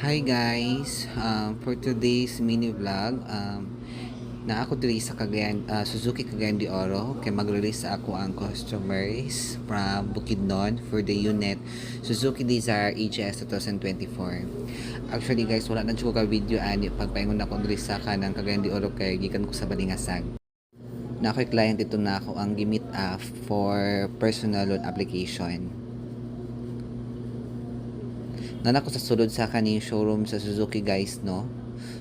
Hi guys, for today's mini vlog, na ako diri sa Suzuki Cagayan de Oro kay mag-release sa ako ang customers from Bukidnon for the unit Suzuki Dzire EGS 2024. Actually guys, wala na ko ka video ani pagpaingon ako diri sa kanang Cagayan de Oro kay gikan ko sa Balingasag. Na ako'y client ito na ako ang gimit for personal loan application. Nana ko sa sulod sa kaning showroom sa Suzuki guys, no?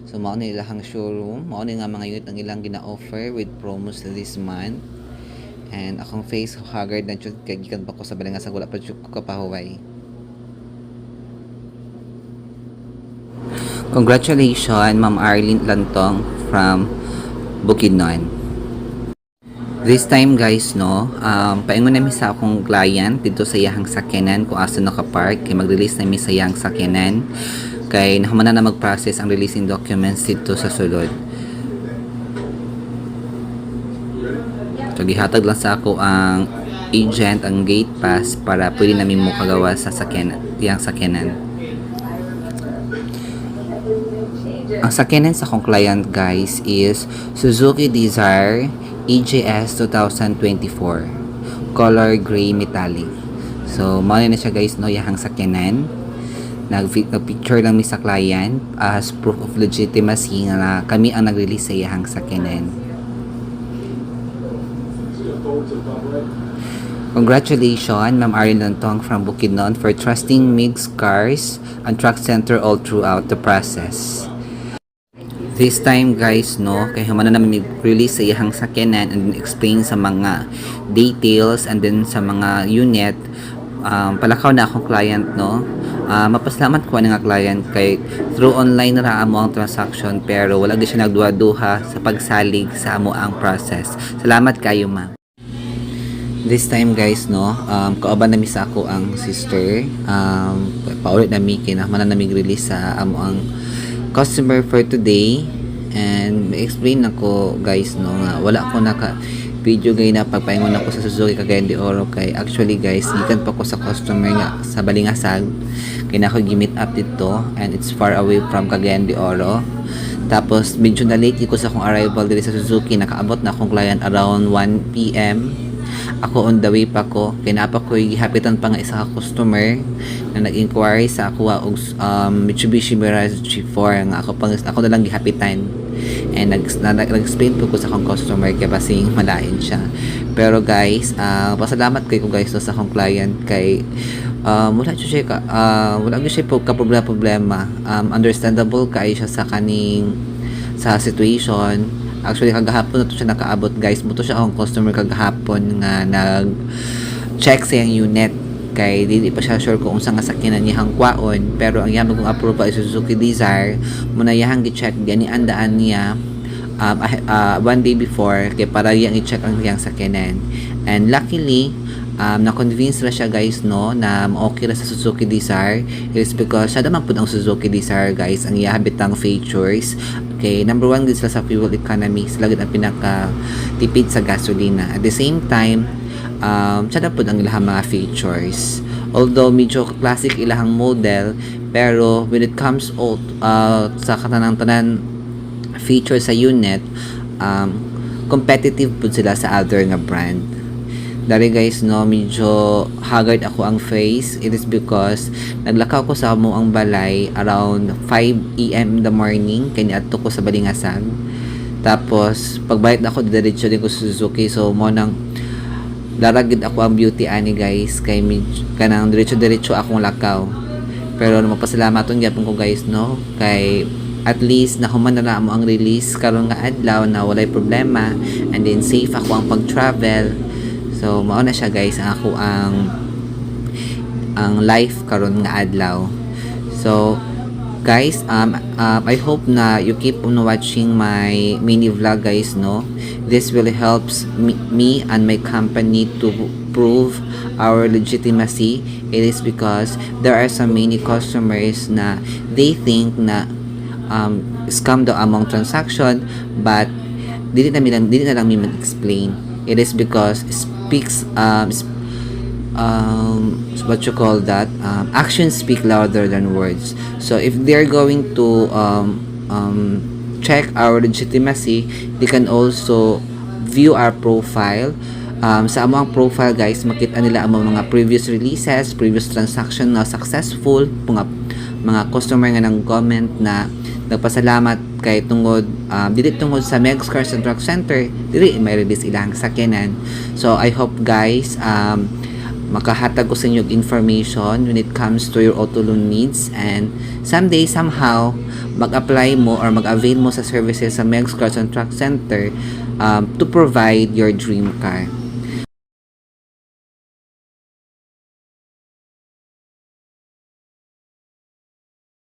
So mao ni ilang showroom, mao ni nga mga unit ang ilang gina-offer with promos this month. And akong face haggard na jud kay gikan pa ko sa Balingasag wala pa jud ko kapahuway. Congratulations Ma'am Arlene Lantong from Bukidnon. This time guys, no, paingon namin sa akong client dito sa iyahang sakyanan kung asa naka-park kay mag-release namin sa iyang sakyanan kay nahuman na mag-process ang releasing documents dito sa sulod. So gihatag lang sa ako ang agent ang gate pass para pwede namin mo kagawa sa sakyanan, iyang sakyanan. Ang sakyanan sa akong client guys is Suzuki Dzire EGS 2024 color gray metallic. So mao na siya guys, no, yahang sakyanan. Nag-picture lang mi sa client as proof of legitimacy na kami ang nag-release sa yahang sakyanan. Congratulations Ma'am Arlene Lantong from Bukidnon for trusting MIGS Cars and Truck Center all throughout the process. This time guys, no, kay humana namin release sa iyang sakyanan and explain sa mga details and then sa mga unit. Palakaw na akong client, no. Mapasalamat ko nga client kay through online na amo ang transaction pero wala gyud siya nagduha-duha sa pagsalig sa amo ang process. Salamat kayo ma'am. This time guys, no, kauban nami sa ako ang sister. Paulit nami kay na nami release sa amo ang customer for today and explain nako guys, no, nga wala ko naka video gay na pagpaingon ako sa Suzuki Cagayan de Oro kay actually guys gikan pa ko sa customer nga sa Balingasag kay na ako gimit up dito and it's far away from Cagayan de Oro. Tapos medyo na late ko sa akong arrival dito sa Suzuki, nakaabot na akong client around 1 PM. Ako on the way pa ko, kinapa ko gihapitan pa nga isa ka customer na nag-inquiry sa ako og Mitsubishi Mirage G4 nga ako na lang gihapitan and nag-explain po ko sa akong customer kay basing malain siya. Pero guys, pasalamat kay ko guys no, sa akong client kay wala siya po ka problema. Understandable kay siya sa kaning sa situation. Actually kagahapon na to siya nakaabot guys, mo to siya akong customer kagahapon nga nag-check sa yung unit kay dili pa siya sure kung unsa nga sakyanan niyang kwaon pero ang iyang kong approve ay Suzuki Dzire muna iyang gi-check gani andaan niya one day before kay para iyang i-check ang iyang sakyanan and luckily na-convince na siya guys, no, na okay na sa Suzuki Dzire. It is because siya naman po ang Suzuki Dzire guys ang iyahabitang features. Okay, number 1 din sila sa fuel economy, sila gid ang pinaka tipid sa gasolina. At the same time, siya na po ang ilahang mga features. Although medyo classic ilahang model, pero when it comes sa kanang-tanan feature sa unit, competitive po sila sa other nga brand. Dari guys, no, medyo haggard ako ang face. It is because naglakaw ko sa amo ang balay around 5 AM in the morning kay niadto ko sa Balingasag. Tapos pagbalik na ako diretso din ko sa Suzuki, so mo nang laragid ako ang beauty ani guys kay kanang diretso akong lakaw. Pero magpasalamat gyapon ko guys, no, kay at least nahuman na mo ang release karon nga adlaw na walay problema and then safe ako ang pag-travel. So mao na siya guys ako ang life karon nga adlaw. So guys, I hope na you keep on watching my mini vlog guys, no. This will helps me and my company to prove our legitimacy. It is because there are some many customers na they think na scam daw among transaction but dili na lang mi mag-explain. It is because what you call that, actions speak louder than words. So if they're going to check our legitimacy, they can also view our profile. Sa among profile guys, makita nila ang mga previous releases, previous transaction na successful, mga customer nga nang comment na nagpasalamat kay tungod dili tungod sa Megs Cars and Truck Center, dili may release ilang sakyanan. So I hope guys makahatag ko sa inyo information when it comes to your auto loan needs, and someday somehow mag-apply mo or mag-avail mo sa services sa Megs Cars and Truck Center to provide your dream car.